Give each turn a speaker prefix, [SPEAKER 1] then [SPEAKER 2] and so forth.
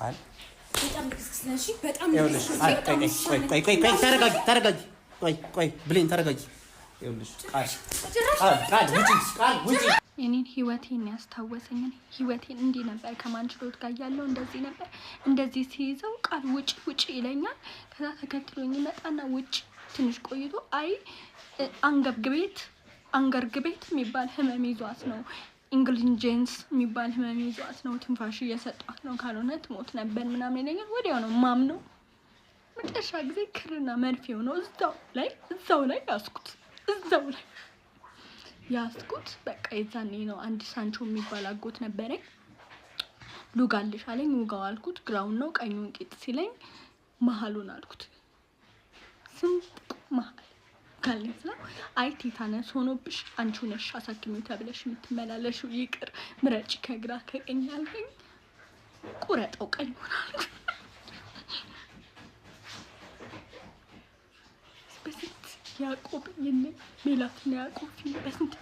[SPEAKER 1] ቃል
[SPEAKER 2] በጣም ልክስክስ ነሽ በጣም
[SPEAKER 1] ቆይ ብሌን ተረጋጊ ይኸውልሽ ቃል ውጪ
[SPEAKER 3] የኔን ህይወቴን ያስታወሰኝ ህይወቴን እንዲህ ነበር ከማንችሎት ጋር ያለው እንደዚህ ነበር እንደዚህ ሲይዘው ቃል ውጪ ይለኛል ከዛ ተከትሎኝ መጣና ውጪ ትንሽ ቆይቶ አይ አንገርግቤት የሚባል ህመም ይዟት ነው ኢንግሊንጀንስ የሚባል ህመም ይዟት ነው ትንፋሽ እየሰጧት ነው ካልሆነ ትሞት ነበር ምናምን ይለኛል ወዲያው ነው ማምነው መጨረሻ ጊዜ ክርና መርፌው ነው እዛው ላይ ያስኩት በቃ የዛኔ ነው አንድ ሳንቾ የሚባል አጎት ነበረኝ ሉጋልሽ አለኝ ውጋው አልኩት ግራውን ነው ቀኙን ቂጥ ሲለኝ መሃሉን አልኩት ስንጥቁ መሃል ካለዛ አይ ቲታነስ ሆኖብሽ አንቺ ነሽ አሳክሚው ተብለሽ የምትመላለሽው ይቅር ምረጭ ከግራ ከቀኝ አልከኝ ቁረጠው ቀኝ ሆናል በስንት ያዕቆብ የኔ ሜላትና ያዕቆብ በስንት